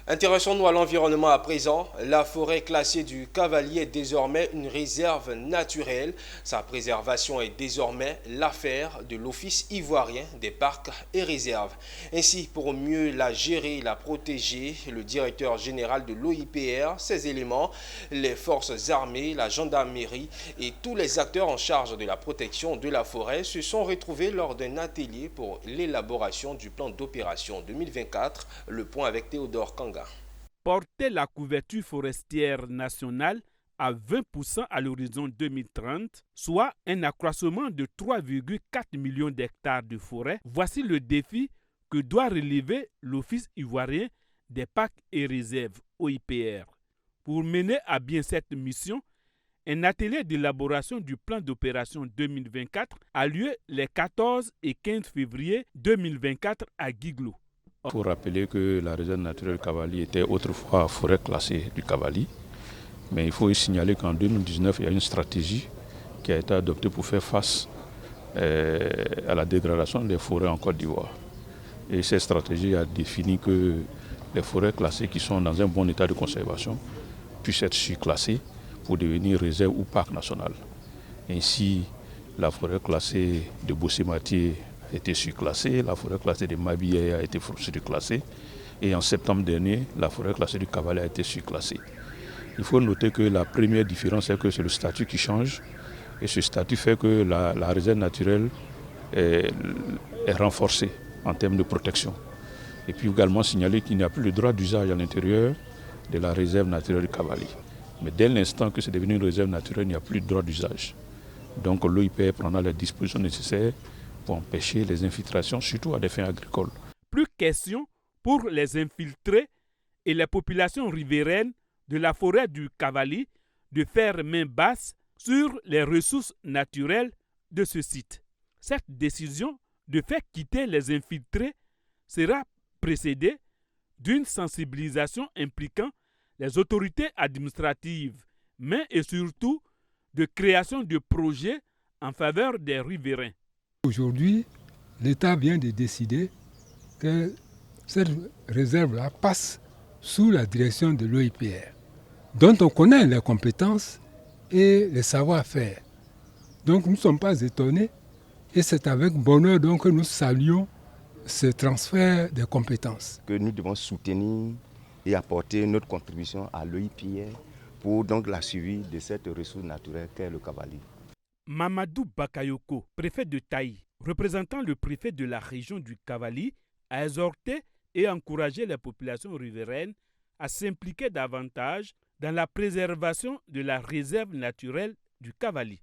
Intéressons-nous à l'environnement à présent. La forêt classée du Cavalier est désormais une réserve naturelle. Sa préservation est désormais l'affaire de l'Office ivoirien des parcs et réserves. Ainsi, pour mieux la gérer et la protéger, le directeur général de l'OIPR, ses éléments, les forces armées, la gendarmerie et tous les acteurs en charge de la protection de la forêt se sont retrouvés lors d'un atelier pour l'élaboration du plan d'opération 2024. Le point avec Théodore Kanga. Porter la couverture forestière nationale à 20% à l'horizon 2030, soit un accroissement de 3,4 millions d'hectares de forêt, voici le défi que doit relever l'Office ivoirien des parcs et réserves, OIPR. Pour mener à bien cette mission, un atelier d'élaboration du plan d'opération 2024 a lieu les 14 et 15 février 2024 à Guiglo. Il faut rappeler que la réserve naturelle Cavali était autrefois forêt classée du Cavali, mais il faut signaler qu'en 2019, il y a une stratégie qui a été adoptée pour faire face à la dégradation des forêts en Côte d'Ivoire. Et cette stratégie a défini que les forêts classées qui sont dans un bon état de conservation puissent être surclassées pour devenir réserve ou parc national. Ainsi, la forêt classée de Bossé-Matier a été surclassée, la forêt classée de Mabillé a été surclassée et en septembre dernier, la forêt classée du Cavalier a été surclassée. Il faut noter que la première différence, c'est que c'est le statut qui change et ce statut fait que la réserve naturelle est renforcée en termes de protection. Et puis également signaler qu'il n'y a plus le droit d'usage à l'intérieur de la réserve naturelle du Cavalier. Mais dès l'instant que c'est devenu une réserve naturelle, il n'y a plus de droit d'usage. Donc l'OIPR prendra les dispositions nécessaires pour empêcher les infiltrations, surtout à des fins agricoles. Plus question pour les infiltrés et les populations riveraines de la forêt du Cavalier de faire main basse sur les ressources naturelles de ce site. Cette décision de faire quitter les infiltrés sera précédée d'une sensibilisation impliquant les autorités administratives, mais et surtout de création de projets en faveur des riverains. Aujourd'hui, l'État vient de décider que cette réserve-là passe sous la direction de l'OIPR, dont on connaît les compétences et les savoir-faire. Donc nous ne sommes pas étonnés et c'est avec bonheur donc, que nous saluons ce transfert de compétences. Que nous devons soutenir et apporter notre contribution à l'OIPR pour donc la suivi de cette ressource naturelle qu'est le Cavalier. Mamadou Bakayoko, préfet de Taï, représentant le préfet de la région du Cavalier, a exhorté et encouragé les populations riveraines à s'impliquer davantage dans la préservation de la réserve naturelle du Cavalier.